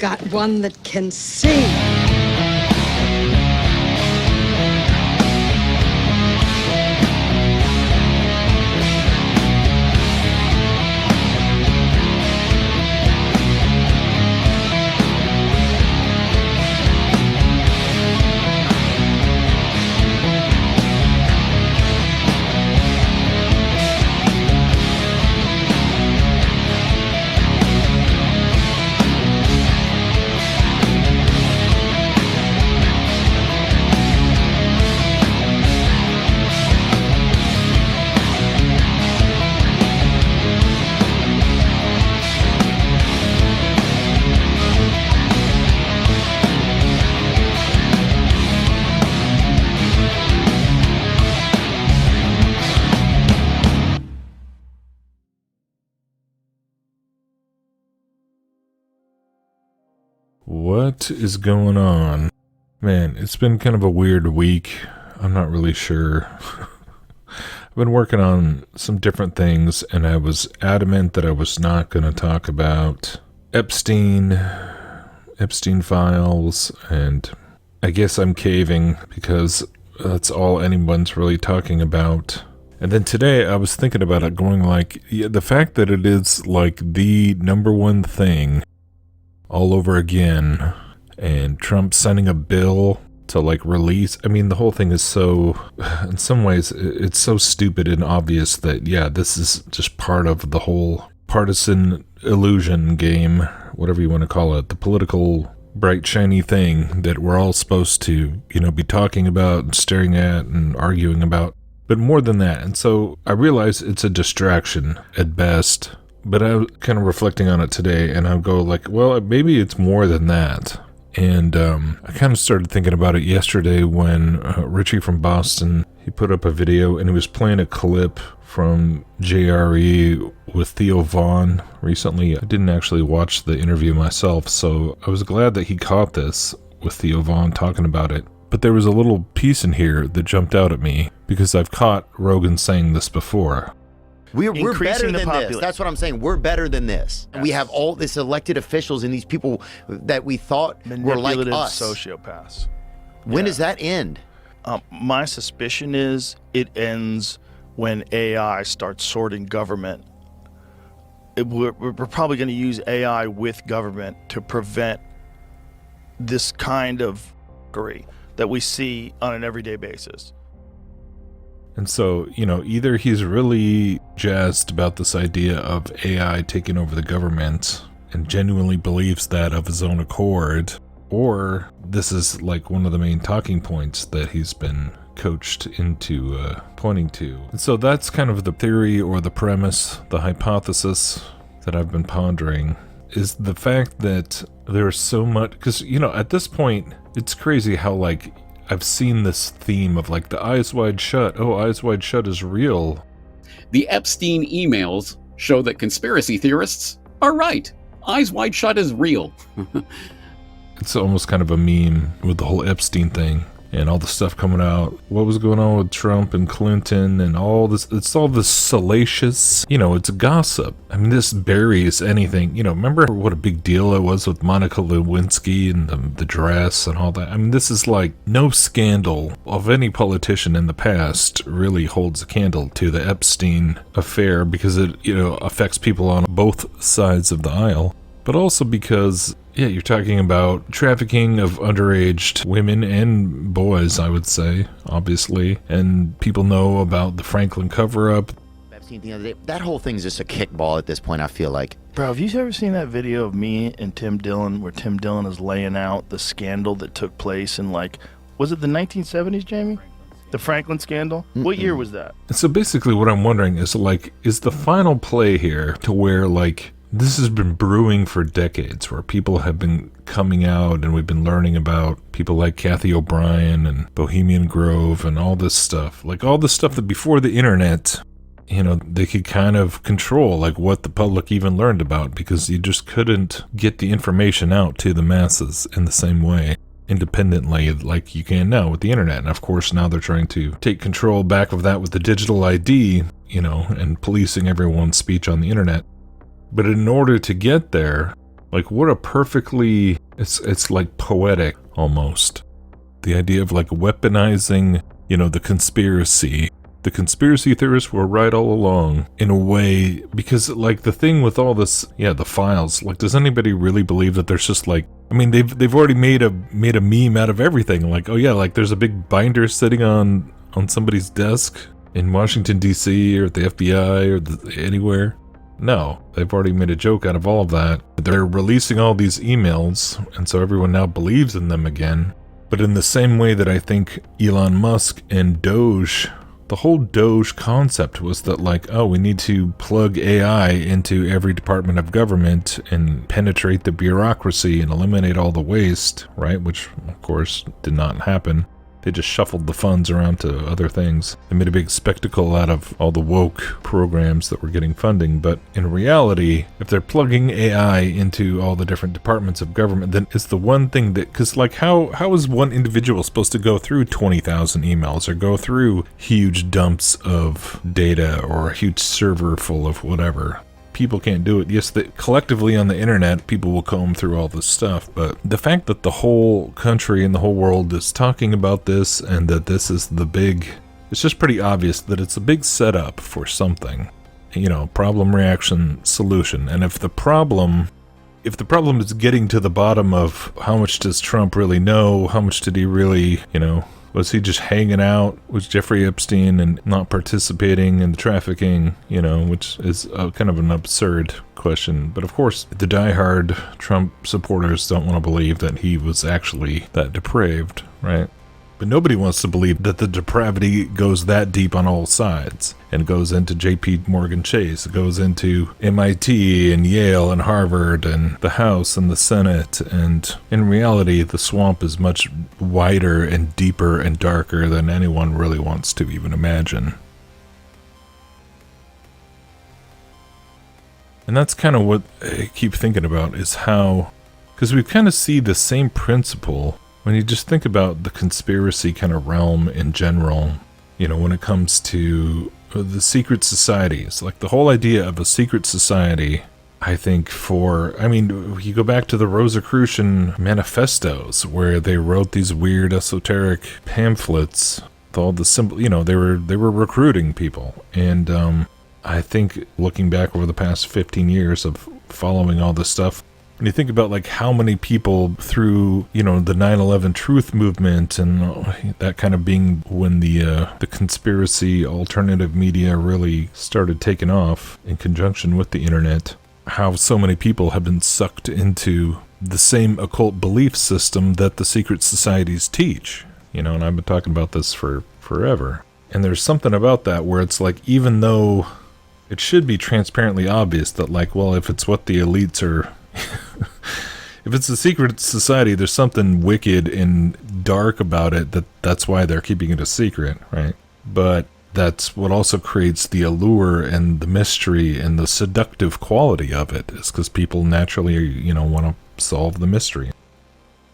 got one that can sing. What is going on? Man, it's been kind of a weird week. I'm not really sure. I've been working on some different things, and I was adamant that I was not going to talk about Epstein files, and I guess I'm caving because that's all anyone's really talking about. And then today I was thinking about it, going like, yeah, the fact that it is like the number one thing all over again, and Trump signing a bill to like release, I mean, the whole thing is so, in some ways, it's so stupid and obvious that, yeah, this is just part of the whole partisan illusion game, whatever you want to call it, the political bright shiny thing that we're all supposed to, you know, be talking about and staring at and arguing about, but more than that. And so I realize it's a distraction at best. But I was kind of reflecting on it today, and I'll go like, well, maybe it's more than that. And I kind of started thinking about it yesterday when Richie from Boston, he put up a video, and he was playing a clip from JRE with Theo Vaughn recently. I didn't actually watch the interview myself, so I was glad that he caught this with Theo Vaughn talking about it. But there was a little piece in here that jumped out at me, because I've caught Rogan saying this before. We're better than this. That's what I'm saying. We're better than this. Yes. We have all this elected officials and these people that we thought were like us. Sociopaths. When does that end? My suspicion is it ends when AI starts sorting government. We're probably going to use AI with government to prevent this kind of fuckery that we see on an everyday basis. And so, you know, either he's really jazzed about this idea of AI taking over the government and genuinely believes that of his own accord, or this is like one of the main talking points that he's been coached into pointing to. And so that's kind of the theory or the premise, the hypothesis that I've been pondering, is the fact that there's so much, because, you know, at this point, it's crazy how, like, I've seen this theme of like the Eyes Wide Shut. Oh, Eyes Wide Shut is real. The Epstein emails show that conspiracy theorists are right. Eyes Wide Shut is real. It's almost kind of a meme with the whole Epstein thing and all the stuff coming out. What was going on with Trump and Clinton and all this? It's all this salacious, you know, it's gossip. I mean, this buries anything. You know, remember what a big deal it was with Monica Lewinsky and the dress and all that? I mean, this is like no scandal of any politician in the past really holds a candle to the Epstein affair, because it, you know, affects people on both sides of the aisle. But also because, yeah, you're talking about trafficking of underage women and boys, I would say, obviously. And people know about the Franklin cover-up. Epstein the other day. That whole thing's just a kickball at this point, I feel like. Bro, have you ever seen that video of me and Tim Dillon where Tim Dillon is laying out the scandal that took place in, like, was it the 1970s, Jamie? The Franklin scandal? What year was that? And so basically what I'm wondering is, like, is the final play here to where, like, this has been brewing for decades, where people have been coming out and we've been learning about people like Kathy O'Brien and Bohemian Grove and all this stuff. Like all this stuff that before the internet, you know, they could kind of control like what the public even learned about, because you just couldn't get the information out to the masses in the same way independently like you can now with the internet. And of course now they're trying to take control back of that with the digital ID, you know, and policing everyone's speech on the internet. But in order to get there, Like, what a perfectly, it's like poetic almost. The idea of like weaponizing, the conspiracy. The conspiracy theorists were right all along, in a way, because like the thing with all this, the files, like, does anybody really believe that there's just like, I mean, they've already made a meme out of everything. Like, oh yeah, like there's a big binder sitting on somebody's desk in Washington, D.C. or at the FBI or anywhere. No, they've already made a joke out of all of that. They're releasing all these emails, and so everyone now believes in them again. But in the same way that I think Elon Musk and Doge, the whole Doge concept was that like, oh, we need to plug AI into every department of government and penetrate the bureaucracy and eliminate all the waste, right? Which, of course, did not happen. They just shuffled the funds around to other things. They made a big spectacle out of all the woke programs that were getting funding. But in reality, if they're plugging AI into all the different departments of government, then it's the one thing that, because like how is one individual supposed to go through 20,000 emails or go through huge dumps of data or a huge server full of whatever? People can't do it. Yes, collectively on the internet, people will comb through all this stuff, but the fact that the whole country and the whole world is talking about this and that this is it's just pretty obvious that it's a big setup for something. Problem, reaction, solution. And if the problem is getting to the bottom of how much does Trump really know, how much did he really, was he just hanging out with Jeffrey Epstein and not participating in the trafficking, which is kind of an absurd question. But of course, the diehard Trump supporters don't want to believe that he was actually that depraved, right? But nobody wants to believe that the depravity goes that deep on all sides and goes into JP Morgan Chase. It goes into MIT and Yale and Harvard and the House and the Senate. And in reality, the swamp is much wider and deeper and darker than anyone really wants to even imagine. And that's kind of what I keep thinking about, is how, because we kind of see the same principle when you just think about the conspiracy kind of realm in general, when it comes to the secret societies. Like the whole idea of a secret society, I think you go back to the Rosicrucian manifestos where they wrote these weird esoteric pamphlets with all the simple, they were recruiting people. And I think looking back over the past 15 years of following all this stuff, when you think about like how many people through, the 9/11 truth movement and that kind of being when the conspiracy alternative media really started taking off in conjunction with the internet, how so many people have been sucked into the same occult belief system that the secret societies teach, and I've been talking about this for forever. And there's something about that where it's like, even though it should be transparently obvious that like, well, if it's what the elites are if it's a secret society, there's something wicked and dark about it, that's why they're keeping it a secret, right? But that's what also creates the allure and the mystery and the seductive quality of it, is because people naturally, want to solve the mystery.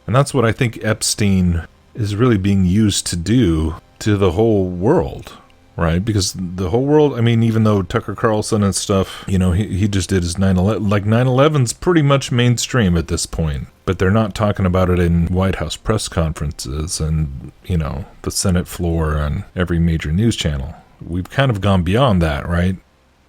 And that's what I think Epstein is really being used to do to the whole world, right? Because the whole world, even though Tucker Carlson and stuff, he just did his 9/11. Like 9/11's pretty much mainstream at this point, but they're not talking about it in White House press conferences and, the Senate floor and every major news channel. We've kind of gone beyond that, right?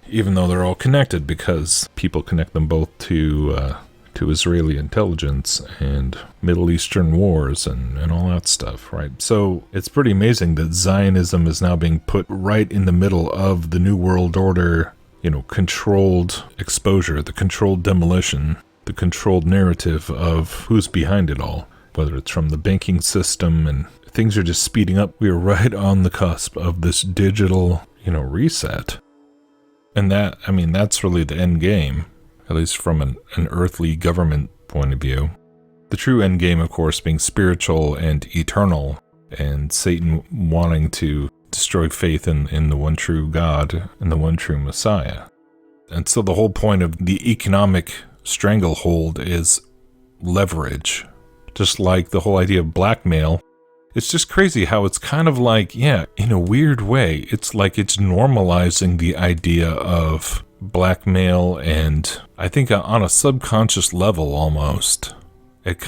Even though they're all connected, because people connect them both to Israeli intelligence and Middle Eastern wars and all that stuff, right? So it's pretty amazing that Zionism is now being put right in the middle of the New World Order, controlled exposure, the controlled demolition, the controlled narrative of who's behind it all, whether it's from the banking system, and things are just speeding up. We are right on the cusp of this digital, reset. And that's really the end game, at least from an earthly government point of view. The true end game, of course, being spiritual and eternal, and Satan wanting to destroy faith in the one true God and the one true Messiah. And so the whole point of the economic stranglehold is leverage. Just like the whole idea of blackmail. It's just crazy how it's kind of like, in a weird way, it's like it's normalizing the idea of blackmail, and I think on a subconscious level almost, it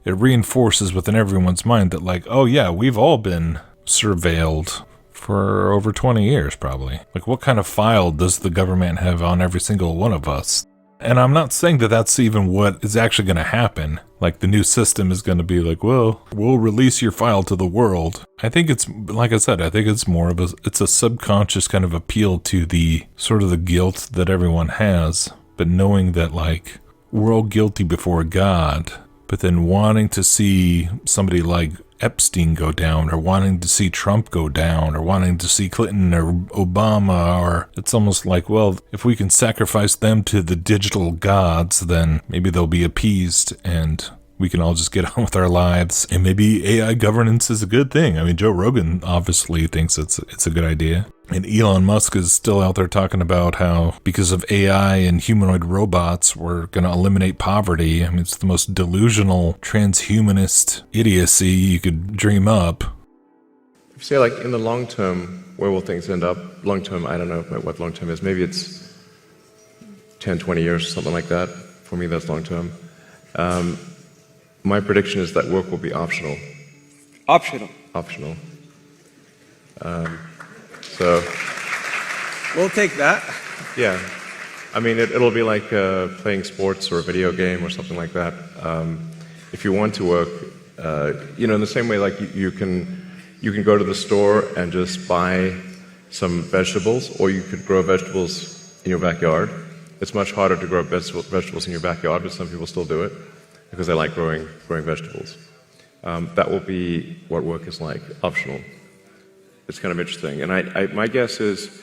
reinforces within everyone's mind that like, oh yeah, we've all been surveilled for over 20 years probably. Like, what kind of file does the government have on every single one of us? And I'm not saying that that's even what is actually going to happen. Like, the new system is going to be like, well, we'll release your file to the world. I think it's, like I said, I think it's more of it's a subconscious kind of appeal to the sort of the guilt that everyone has, but knowing that like, we're all guilty before God, but then wanting to see somebody like Epstein go down, or wanting to see Trump go down, or wanting to see Clinton or Obama, or it's almost like, well, if we can sacrifice them to the digital gods, then maybe they'll be appeased and we can all just get on with our lives. And maybe AI governance is a good thing. I mean, Joe Rogan obviously thinks it's a good idea. And Elon Musk is still out there talking about how because of AI and humanoid robots, we're going to eliminate poverty. I mean, it's the most delusional transhumanist idiocy you could dream up. If you say like in the long term, where will things end up? Long term, I don't know what long term is. Maybe it's 10, 20 years, something like that. For me, that's long term. My prediction is that work will be optional. Optional. Optional. So We'll take that. yeah, I mean it'll be like playing sports or a video game or something like that. If you want to work, in the same way like you can go to the store and just buy some vegetables, or you could grow vegetables in your backyard. It's much harder to grow vegetables in your backyard, but some people still do it because they like growing vegetables. That will be what work is like, optional. It's kind of interesting. And my guess is,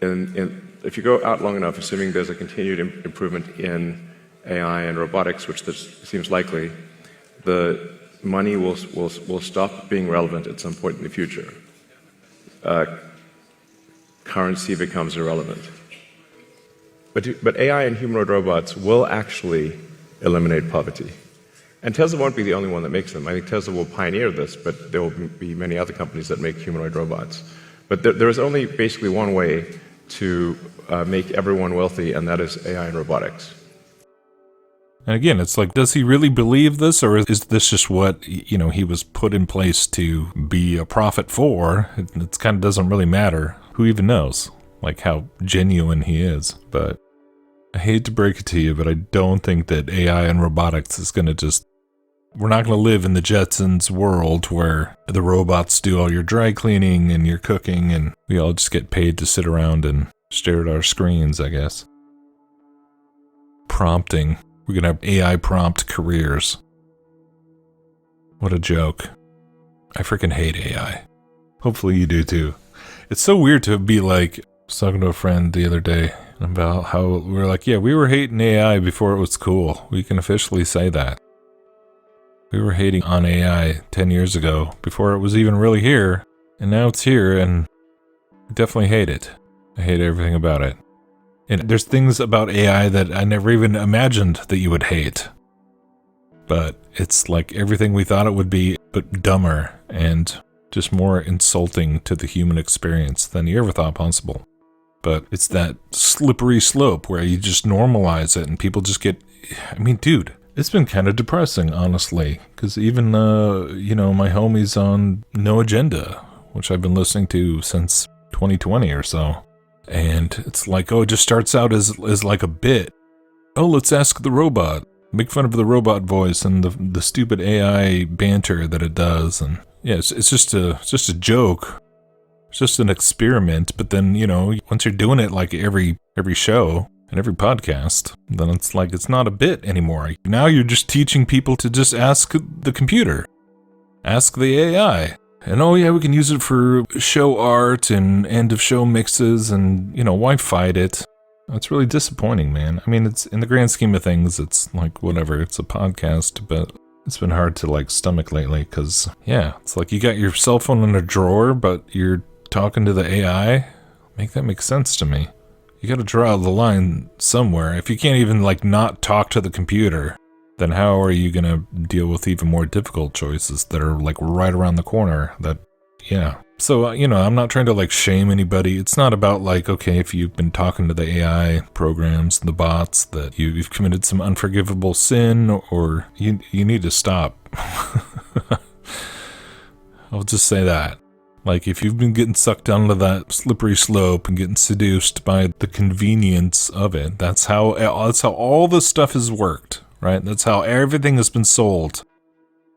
if you go out long enough, assuming there's a continued improvement in AI and robotics, which this seems likely, the money will stop being relevant at some point in the future. Currency becomes irrelevant. But AI and humanoid robots will actually eliminate poverty. And Tesla won't be the only one that makes them. I think Tesla will pioneer this, but there will be many other companies that make humanoid robots. But there is only basically one way to make everyone wealthy, and that is AI and robotics. And again, it's like, does he really believe this, or is this just what, he was put in place to be a prophet for? It kind of doesn't really matter. Who even knows, like, how genuine he is? But I hate to break it to you, but I don't think that AI and robotics is going to just... We're not going to live in the Jetsons world where the robots do all your dry cleaning and your cooking, and we all just get paid to sit around and stare at our screens, I guess. Prompting. We're going to have AI prompt careers. What a joke. I freaking hate AI. Hopefully you do too. It's so weird to be like, I was talking to a friend the other day about how we're like, yeah, we were hating AI before it was cool. We can officially say that. We were hating on AI 10 years ago before it was even really here, and now it's here, and I definitely hate it. I hate everything about it. And there's things about AI that I never even imagined that you would hate. But it's like everything we thought it would be, but dumber and just more insulting to the human experience than you ever thought possible. But it's that slippery slope where you just normalize it and people just get... I mean, dude, it's been kind of depressing, honestly. Because even, my homies on No Agenda, which I've been listening to since 2020 or so. And it's like, it just starts out as like a bit. Oh, let's ask the robot. Make fun of the robot voice and the stupid AI banter that it does. And yeah, it's just a joke. It's just an experiment. But then, once you're doing it like every show and every podcast, then it's like it's not a bit anymore. Now you're just teaching people to just ask the computer. Ask the AI. And oh yeah, we can use it for show art and end of show mixes and, why fight it? It's really disappointing, man. I mean, it's in the grand scheme of things, it's like, whatever, it's a podcast, but it's been hard to stomach lately because, yeah, it's like you got your cell phone in a drawer, but you're talking to the AI. Make that make sense to me. You gotta draw the line somewhere. If you can't even not talk to the computer, then how are you gonna deal with even more difficult choices that are right around the corner that, yeah. So, you know, I'm not trying to like shame anybody. It's not about like, okay, if you've been talking to the AI programs, the bots, that you've committed some unforgivable sin, or you need to stop. I'll just say that. Like, if you've been getting sucked down to that slippery slope and getting seduced by the convenience of it, that's how all this stuff has worked, right? That's how everything has been sold.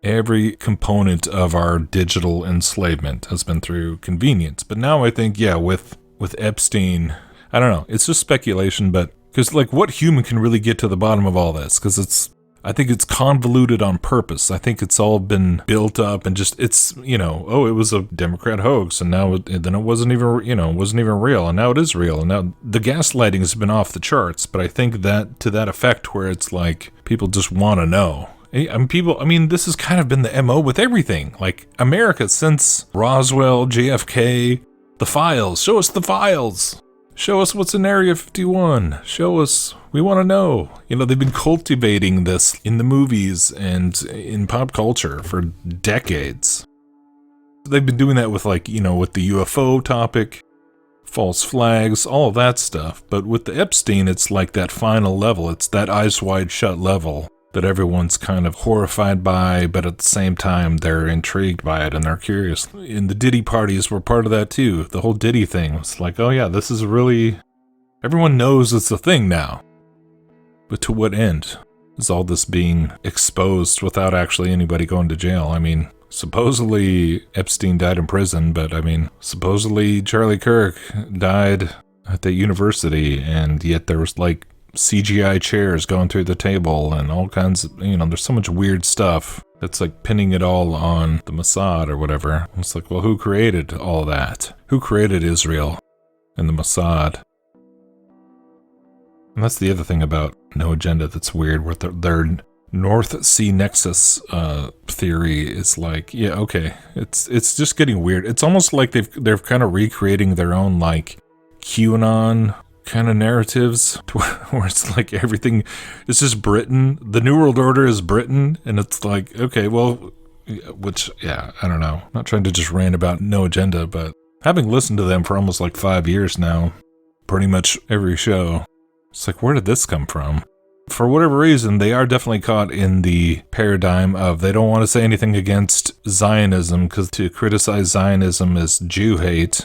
Every component of our digital enslavement has been through convenience. But now I think, yeah, with Epstein, I don't know. It's just speculation, but because like what human can really get to the bottom of all this? Because I think it's convoluted on purpose. I think it's all been built up and just, it's, you know, oh, it was a Democrat hoax, and now then it wasn't even, you know, wasn't even real, and now it is real, and now the gaslighting has been off the charts. But I think that to that effect where it's like people just want to know. I mean, this has kind of been the MO with everything. Like America since Roswell, JFK, the files. Show us the files. Show us what's in Area 51. Show us. We want to know. You know, they've been cultivating this in the movies and in pop culture for decades. They've been doing that with like, you know, with the UFO topic, false flags, all of that stuff. But with the Epstein, it's like that final level. It's that eyes wide shut level that everyone's kind of horrified by, but at the same time, they're intrigued by it and they're curious. And the Diddy parties were part of that too. The whole Diddy thing was like, oh yeah, this is really... Everyone knows it's a thing now. But to what end is all this being exposed without actually anybody going to jail? I mean, supposedly Epstein died in prison, but I mean, supposedly Charlie Kirk died at the university, and yet there was like CGI chairs going through the table and all kinds of, you know, there's so much weird stuff that's like pinning it all on the Mossad or whatever. It's like, well, who created all that? Who created Israel and the Mossad? And that's the other thing about No Agenda that's weird with their North Sea Nexus theory is like, yeah, okay, it's just getting weird. It's almost like they're kind of recreating their own like QAnon kind of narratives where it's like everything is just Britain. The New World Order is Britain, and it's like, okay, well, which, yeah, I don't know. I'm not trying to just rant about No Agenda, but having listened to them for almost like 5 years now, pretty much every show, it's like, where did this come from? For whatever reason, they are definitely caught in the paradigm of they don't want to say anything against Zionism, because to criticize Zionism is Jew hate.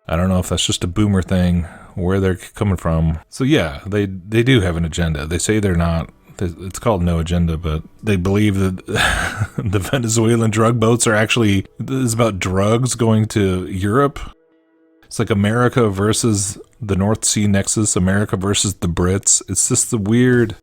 I don't know if that's just a boomer thing, where they're coming from. So yeah, they do have an agenda. They say they're not. It's called No Agenda, but they believe that the Venezuelan drug boats are actually, it's about drugs going to Europe. It's like America versus the North Sea Nexus, America versus the Brits. It's just the weird,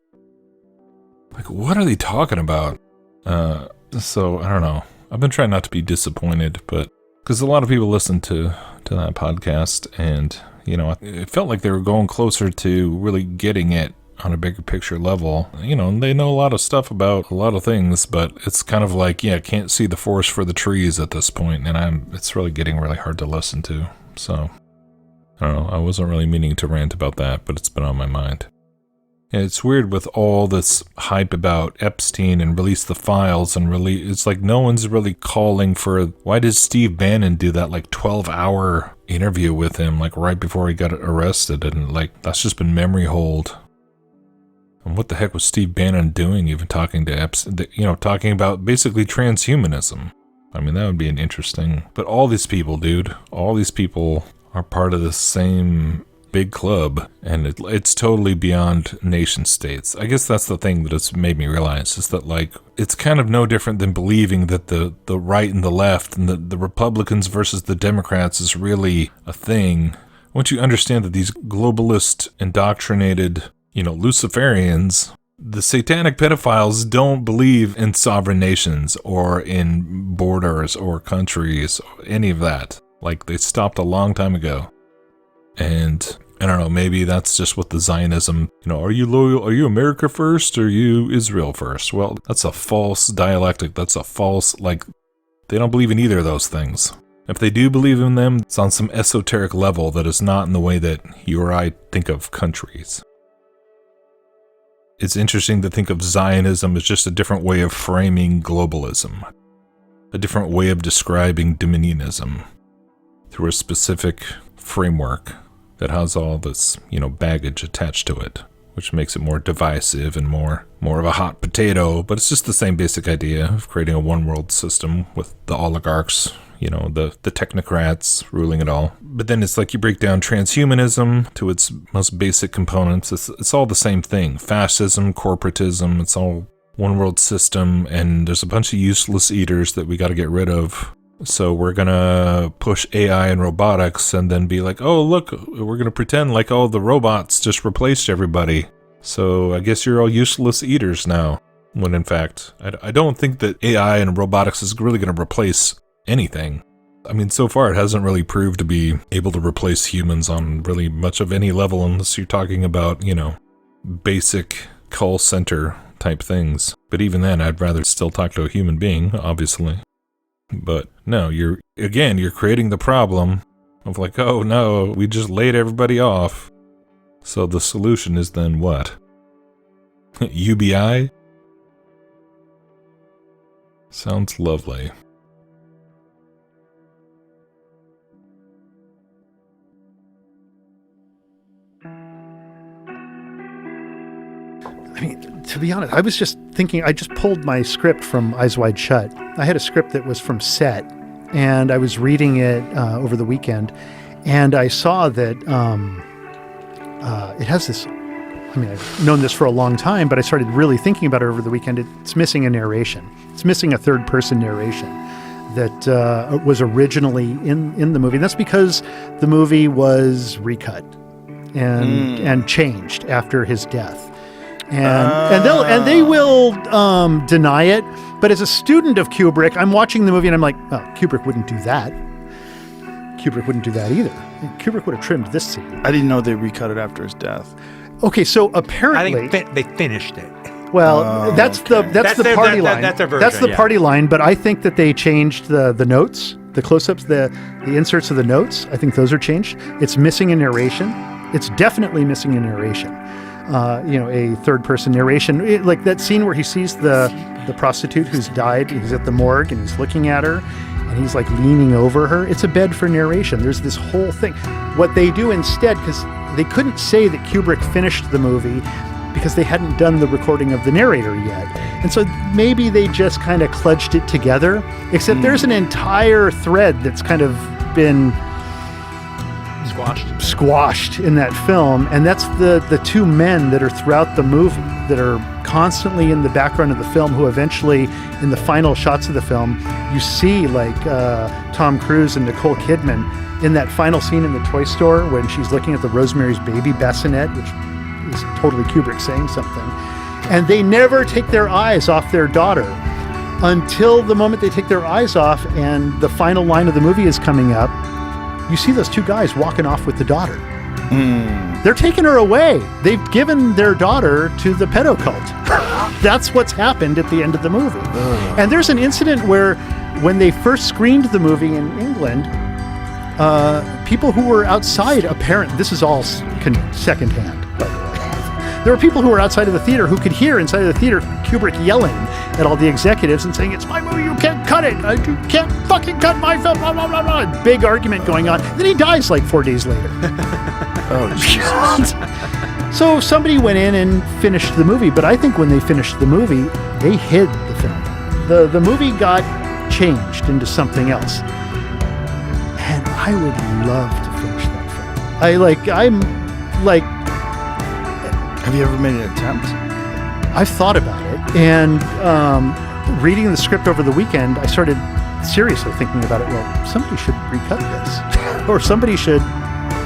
like, what are they talking about? So I don't know. I've been trying not to be disappointed, but because a lot of people listen to that podcast, and you know, it felt like they were going closer to really getting it on a bigger picture level. You know, they know a lot of stuff about a lot of things, but it's kind of like, yeah, can't see the forest for the trees at this point, and it's really getting really hard to listen to. So I don't know. I wasn't really meaning to rant about that, but it's been on my mind. And it's weird with all this hype about Epstein and release the files and really, it's like no one's really calling for, why did Steve Bannon do that like 12-hour interview with him like right before he got arrested? And like, that's just been memory hold. And what the heck was Steve Bannon doing even talking to Epstein, you know, talking about basically transhumanism? I mean, that would be an interesting, but all these people, dude, all these people are part of the same big club, and it's totally beyond nation states. I guess that's the thing that it's made me realize, is that like it's kind of no different than believing that the right and the left and the Republicans versus the Democrats is really a thing. Once you understand that these globalist, indoctrinated, you know, Luciferians, the satanic pedophiles don't believe in sovereign nations or in borders or countries or any of that. Like, they stopped a long time ago. And I don't know, maybe that's just what the Zionism, you know, are you loyal? Are you America first or are you Israel first? Well, that's a false dialectic. That's a false, like, they don't believe in either of those things. If they do believe in them, it's on some esoteric level that is not in the way that you or I think of countries. It's interesting to think of Zionism as just a different way of framing globalism. a different way of describing dominionism through a specific framework that has all this, baggage attached to it, which makes it more divisive and more of a hot potato. But it's just the same basic idea of creating a one-world system with the oligarchs, the technocrats ruling it all. But then it's like you break down transhumanism to its most basic components. It's all the same thing. Fascism, corporatism, it's all one-world system, and there's a bunch of useless eaters that we got to get rid of. So we're going to push AI and robotics and then be like, oh, look, we're going to pretend like, oh, the robots just replaced everybody. So I guess you're all useless eaters now. When in fact, I don't think that AI and robotics is really going to replace anything. I mean, so far it hasn't really proved to be able to replace humans on really much of any level unless you're talking about, basic call center type things. But even then, I'd rather still talk to a human being, obviously. But no, you're creating the problem of like, oh no, we just laid everybody off. So the solution is then what? UBI? Sounds lovely. I mean, to be honest, I was just thinking, I just pulled my script from Eyes Wide Shut. I had a script that was from set, and I was reading it over the weekend, and I saw that it has this, I've known this for a long time, but I started really thinking about it over the weekend. It's missing a narration. It's missing a third-person narration that was originally in the movie. And that's because the movie was recut and changed after his death. And they will deny it. But as a student of Kubrick, I'm watching the movie and I'm like, oh, Kubrick wouldn't do that. Kubrick wouldn't do that either. Kubrick would have trimmed this scene. I didn't know they recut it after his death. Okay, so apparently I think they finished it. Well, that's the party line. That's their version. That's the party line. But I think that they changed the notes, the close-ups, the inserts of the notes. I think those are changed. It's missing a narration. It's definitely missing a narration. A third-person narration, like that scene where he sees the prostitute who's died. He's at the morgue and he's looking at her, and he's like leaning over her. It's a bed for narration. There's this whole thing. What they do instead, because they couldn't say that Kubrick finished the movie because they hadn't done the recording of the narrator yet, and so maybe they just kind of kludged it together. Except there's an entire thread that's kind of been squashed in that film, and that's the two men that are throughout the movie that are constantly in the background of the film, who eventually in the final shots of the film you see, like Tom Cruise and Nicole Kidman in that final scene in the toy store when she's looking at the Rosemary's Baby bassinet, which is totally Kubrick saying something, and they never take their eyes off their daughter until the moment they take their eyes off and the final line of the movie is coming up. You see those two guys walking off with the daughter. They're taking her away. They've given their daughter to the pedo cult. That's what's happened at the end of the movie. And there's an incident where when they first screened the movie in England, people who were outside, this is all secondhand, by the way. There were people who were outside of the theater who could hear inside of the theater Kubrick yelling at all the executives and saying, "It's my movie, you can't cut it. You can't fucking cut my film, blah, blah, blah, blah." Big argument going on. Then he dies like 4 days later. Oh, Jesus. So somebody went in and finished the movie, but I think when they finished the movie, they hid the film. The movie got changed into something else. And I would love to finish that film. Have you ever made an attempt? I've thought about it, and reading the script over the weekend, I started seriously thinking about it. Well, somebody should recut this, or somebody should.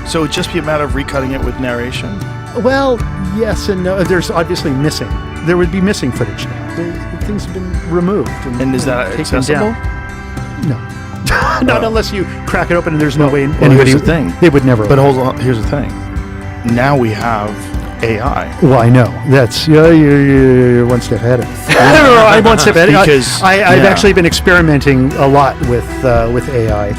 So it'd just be a matter of recutting it with narration? Well, yes and no. There's obviously missing. There would be missing footage now. Things have been removed. And is that accessible? No. Not unless you crack it open and there's no way anybody. Here's the thing. They would never. But hold on. Here's the thing. Now we have AI. Well, I know. That's you're one step ahead of me. I'm one step ahead. I've actually been experimenting a lot with AI.